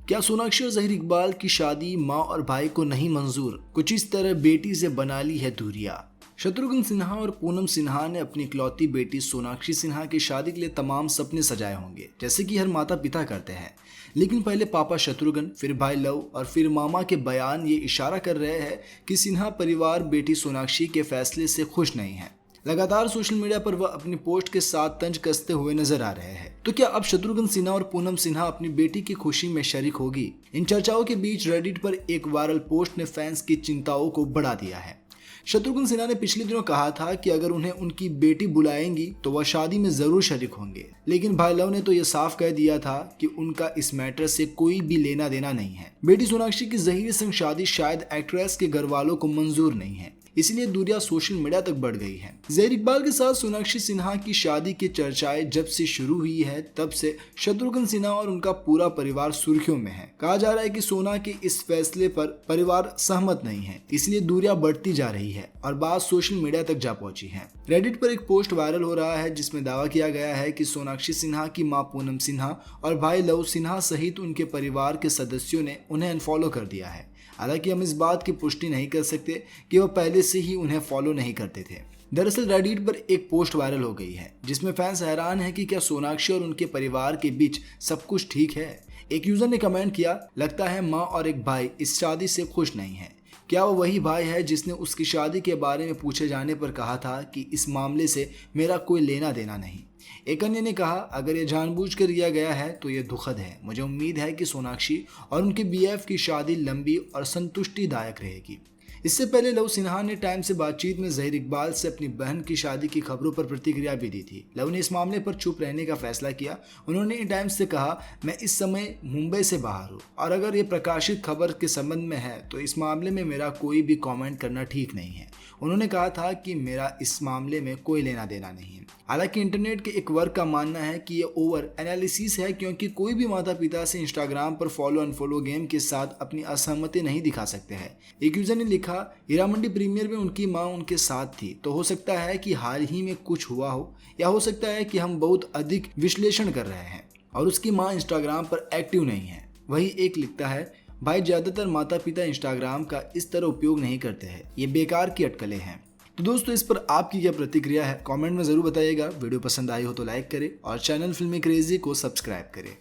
क्या सोनाक्षी और जहीर इकबाल की शादी माँ और भाई को नहीं मंजूर? कुछ इस तरह बेटी से बना ली है दूरियां। शत्रुघ्न सिन्हा और पूनम सिन्हा ने अपनी इकलौती बेटी सोनाक्षी सिन्हा की शादी के लिए तमाम सपने सजाए होंगे, जैसे कि हर माता पिता करते हैं। लेकिन पहले पापा शत्रुघ्न, फिर भाई लव और फिर मामा के बयान ये इशारा कर रहे हैं कि सिन्हा परिवार बेटी सोनाक्षी के फैसले से खुश नहीं है। लगातार सोशल मीडिया पर वह अपनी पोस्ट के साथ तंज कसते हुए नजर आ रहे हैं। तो क्या अब शत्रुघ्न सिन्हा और पूनम सिन्हा अपनी बेटी की खुशी में शरीक होगी? इन चर्चाओं के बीच रेडिट पर एक वायरल पोस्ट ने फैंस की चिंताओं को बढ़ा दिया है। शत्रुघ्न सिन्हा ने पिछले दिनों कहा था कि अगर उन्हें उनकी बेटी बुलाएंगी तो वह शादी में जरूर शरीक होंगे, लेकिन भाई लव ने तो यह साफ कह दिया था कि उनका इस मैटर से कोई भी लेना देना नहीं है। बेटी सोनाक्षी की जहीर संग शादी शायद एक्ट्रेस के घर वालों को मंजूर नहीं है, इसलिए दूरियां सोशल मीडिया तक बढ़ गई है। जहीर इकबाल के साथ सोनाक्षी सिन्हा की शादी की चर्चाएं जब से शुरू हुई है तब से शत्रुघ्न सिन्हा और उनका पूरा परिवार सुर्खियों में है। कहा जा रहा है कि सोना के इस फैसले पर परिवार सहमत नहीं है, इसलिए दूरियां बढ़ती जा रही है और बात सोशल मीडिया तक जा पहुंची है। रेडिट पर एक पोस्ट वायरल हो रहा है जिसमें दावा किया गया है कि सोनाक्षी सिन्हा की मां पूनम सिन्हा और भाई लव सिन्हा सहित उनके परिवार के सदस्यों ने उन्हें अनफॉलो कर दिया है। हालांकि हम इस बात की पुष्टि नहीं कर सकते कि वह पहले से ही उन्हें फॉलो नहीं करते थे। दरअसल रेडिट पर एक पोस्ट वायरल हो गई है जिसमें फैंस हैरान हैं कि क्या सोनाक्षी और उनके परिवार के बीच सब कुछ ठीक है। एक यूजर ने कमेंट किया, लगता है माँ और एक भाई इस शादी से खुश नहीं है। क्या वो वही भाई है जिसने उसकी शादी के बारे में पूछे जाने पर कहा था कि इस मामले से मेरा कोई लेना देना नहीं? एक अन्य ने कहा, अगर ये जानबूझकर किया गया है तो ये दुखद है। मुझे उम्मीद है कि सोनाक्षी और उनके बीएफ की शादी लंबी और संतुष्टिदायक रहेगी। इससे पहले लव सिन्हा ने टाइम से बातचीत में जहीर इकबाल से अपनी बहन की शादी की खबरों पर प्रतिक्रिया भी दी थी। लव ने इस मामले पर चुप रहने का फैसला किया। उन्होंने टाइम्स से कहा, मैं इस समय मुंबई से बाहर हूँ और अगर ये प्रकाशित खबर के संबंध में है तो इस मामले में मेरा कोई भी कमेंट करना ठीक नहीं है। उन्होंने कहा था कि मेरा इस मामले में कोई लेना देना नहीं है। हालांकि इंटरनेट के एक वर्ग का मानना है कि ये ओवर एनालिसिस है, क्योंकि कोई भी माता पिता से इंस्टाग्राम पर फॉलो अनफॉलो गेम के साथ अपनी असहमति नहीं दिखा सकते हैं। एक यूजर ने लिखा, हीरामंडी प्रीमियर में उनकी मां उनके साथ थी, तो हो सकता है कि हाल ही में कुछ हुआ हो, या हो सकता है कि हम बहुत अधिक विश्लेषण कर रहे हैं और उसकी मां इंस्टाग्राम पर एक्टिव नहीं है। वही एक लिखता है, भाई ज्यादातर माता पिता इंस्टाग्राम का इस तरह उपयोग नहीं करते हैं, ये बेकार की अटकलें हैं। तो दोस्तों, इस पर आपकी क्या प्रतिक्रिया है कमेंट में जरूर बताइएगा। वीडियो पसंद आई हो तो लाइक करें और चैनल फिल्मी क्रेजी को सब्सक्राइब करें।